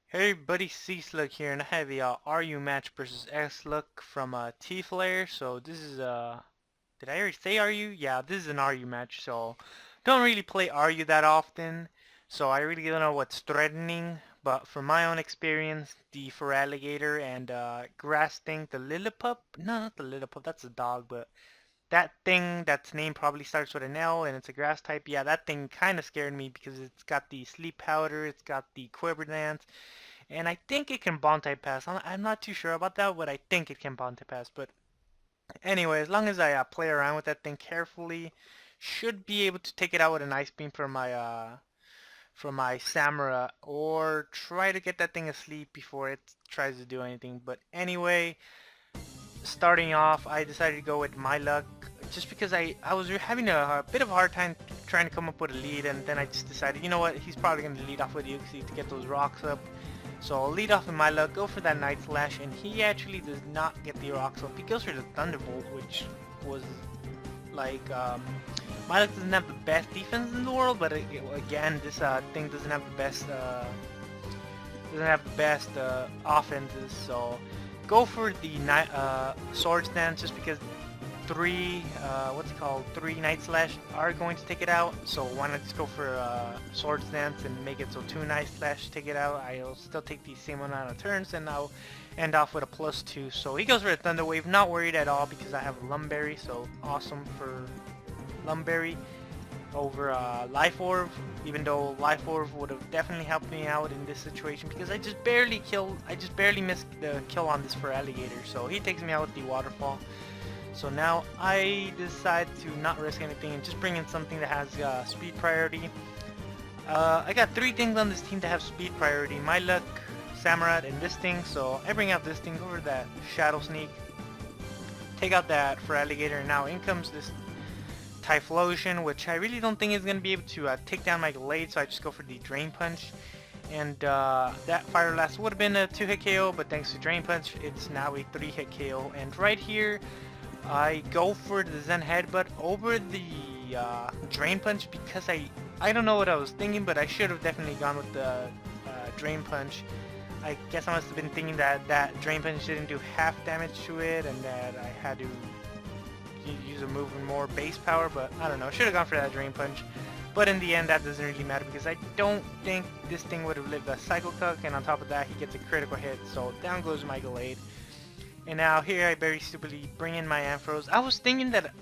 Hey everybody, xluek here, and I have a RU match versus xluek from T-Flare. So this is did I already say RU? Yeah, this is an RU match. So don't really play RU that often, so I really don't know what's threatening. But from my own experience, the Feraligatr and grass thing, the Lilliput, no, not the Lilliput, that's a dog, but that thing that's name probably starts with an L and it's a grass type. Yeah, that thing kind of scared me because it's got the sleep powder, it's got the quiver dance. And I think it can bond type pass. I'm not too sure about that, but I think it can bond type pass. But anyway, as long as I play around with that thing carefully, should be able to take it out with an ice beam from my Samura, or try to get that thing asleep before it tries to do anything. But anyway, starting off, I decided to go with my luck just because I was having a bit of a hard time trying to come up with a lead, and then I just decided, you know what, he's probably going to lead off with Uxie to get those rocks up. So I'll lead off in my luck, go for that Night Slash, and he actually does not get the rocks up. He goes for the Thunderbolt, which was like, my luck doesn't have the best defense in the world, but again, this thing doesn't have the best offenses, so go for the Sword Stance just because three Night Slash are going to take it out, so why not just go for Sword Stance and make it so two Night Slash take it out. I'll still take the same amount of turns and I'll end off with a +2. So he goes for a Thunder Wave, not worried at all because I have Lumberry, so awesome for Lumberry over Life Orb, even though Life Orb would have definitely helped me out in this situation because I just barely missed the kill on this Feraligatr, so he takes me out with the Waterfall. So now I decide to not risk anything and just bring in something that has speed priority. I got three things on this team that have speed priority: my luck, Samurott, and this thing. So I bring out this thing over that Shadow Sneak, take out that Feraligatr, and now in comes this Typhlosion, which I really don't think is going to be able to take down my Gallade, so I just go for the Drain Punch. And that Fire Blast would have been a 2-hit KO, but thanks to Drain Punch, it's now a 3-hit KO. And right here, I go for the Zen Headbutt over the Drain Punch because I don't know what I was thinking, but I should have definitely gone with the Drain Punch. I guess I must have been thinking that that Drain Punch didn't do half damage to it and that I had to use a move with more base power, but I don't know, should have gone for that Drain Punch. But in the end, that doesn't really matter because I don't think this thing would have lived a Cycle Cuck, and on top of that, he gets a critical hit, so down goes my Gallade. And now here I very stupidly bring in my Ampharos. I was thinking that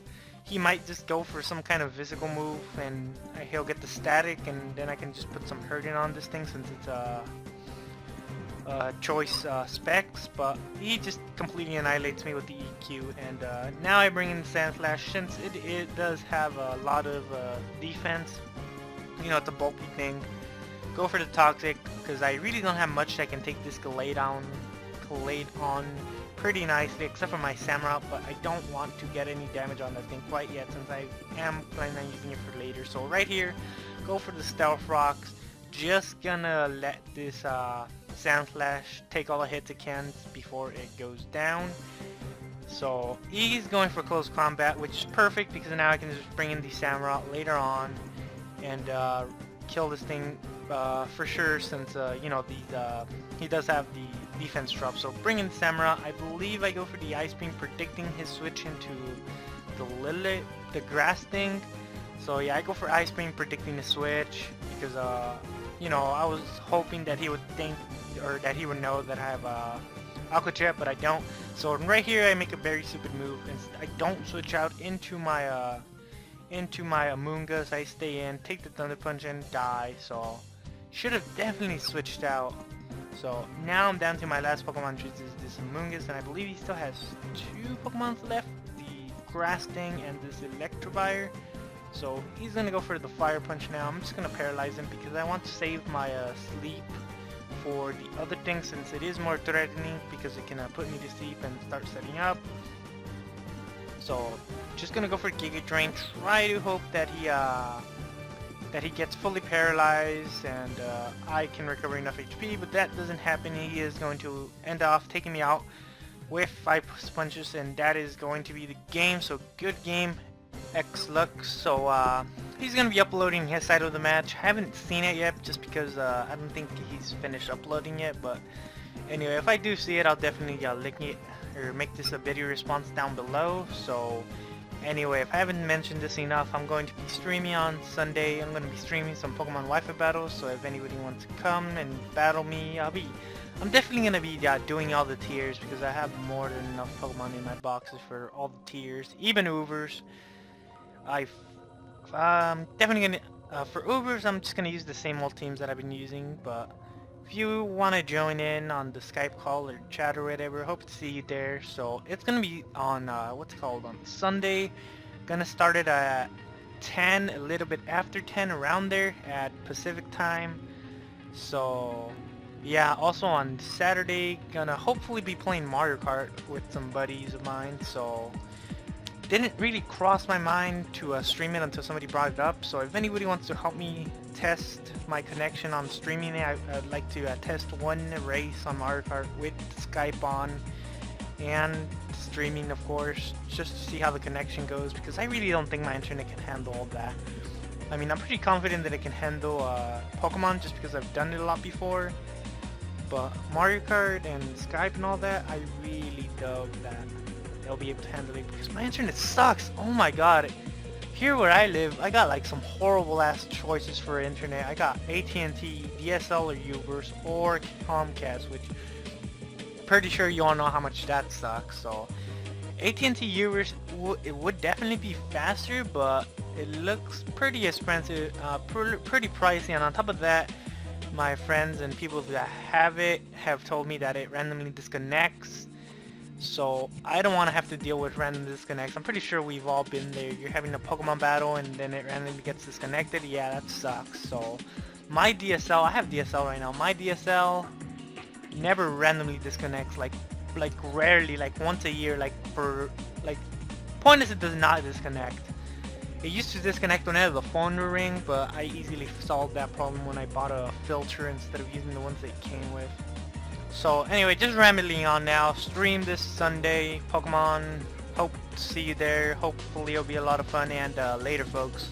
he might just go for some kind of physical move and he'll get the static, and then I can just put some hurting on this thing since it's choice specs, but he just completely annihilates me with the EQ. And now I bring in Sand Slash since it does have a lot of defense. You know, it's a bulky thing. Go for the Toxic because I really don't have much that can take this Gallade on pretty nicely, except for my Samurott, but I don't want to get any damage on that thing quite yet since I am planning on using it for later. So right here, go for the Stealth Rocks. Just gonna let this Sand Slash take all the hits it can before it goes down. So he's going for close combat, which is perfect because now I can just bring in the Samurott later on and kill this thing for sure, since you know, he does have the defense drop. So bring in Samurott. I believe I go for the Ice Beam, predicting his switch into the grass thing. So yeah, I go for Ice Beam, predicting the switch because you know, I was hoping that he would think, or that he would know that I have Aqua Jet, but I don't. So right here I make a very stupid move and I don't switch out into my Amoonguss. I stay in, take the Thunder Punch and die. So should have definitely switched out. So now I'm down to my last Pokemon, which is this Amoonguss, and I believe he still has 2 Pokemon left, the Grass Thing and this Electivire. So he's gonna go for the Fire Punch now. I'm just gonna paralyze him because I want to save my sleep for the other thing, since it is more threatening because it can put me to sleep and start setting up. So just gonna go for Giga Drain, try to hope that he gets fully paralyzed and I can recover enough HP, but that doesn't happen. He is going to end off taking me out with 5 punches, and that is going to be the game. So good game, xluek. So he's gonna be uploading his side of the match. I haven't seen it yet, just because I don't think he's finished uploading it. But anyway, if I do see it, I'll definitely link it or make this a video response down below. So anyway, if I haven't mentioned this enough, I'm going to be streaming on Sunday. I'm going to be streaming some Pokemon Wi-Fi battles. So if anybody wants to come and battle me, I'm definitely going to be doing all the tiers, because I have more than enough Pokemon in my boxes for all the tiers, even Ubers. Definitely gonna for Ubers, I'm just gonna use the same old teams that I've been using. But if you want to join in on the Skype call or chat or whatever, hope to see you there. So it's gonna be on on Sunday. Gonna start it at 10, a little bit after 10, around there at Pacific time. So yeah, also on Saturday, gonna hopefully be playing Mario Kart with some buddies of mine. So didn't really cross my mind to stream it until somebody brought it up. So if anybody wants to help me test my connection on streaming it, I'd like to test one race on Mario Kart with Skype on and streaming, of course, just to see how the connection goes, because I really don't think my internet can handle all that. I mean, I'm pretty confident that it can handle Pokemon, just because I've done it a lot before, but Mario Kart and Skype and all that, I really doubt that they'll be able to handle it, because my internet sucks. Oh my god. Here where I live, I got like some horrible ass choices for internet. I got AT&T, DSL or Ubers, or Comcast, which pretty sure you all know how much that sucks. So AT&T Ubers, it would definitely be faster, but it looks pretty expensive, pretty pricey. And on top of that, my friends and people that have it have told me that it randomly disconnects. So I don't want to have to deal with random disconnects. I'm pretty sure we've all been there. You're having a Pokemon battle and then it randomly gets disconnected. Yeah, that sucks. So my DSL, I have DSL right now. My DSL never randomly disconnects. Like rarely, like once a year. Point is, it does not disconnect. It used to disconnect whenever the phone would ring, but I easily solved that problem when I bought a filter instead of using the ones that it came with. So anyway, just rambling on now. Stream this Sunday, Pokemon. Hope to see you there. Hopefully it'll be a lot of fun, and later folks.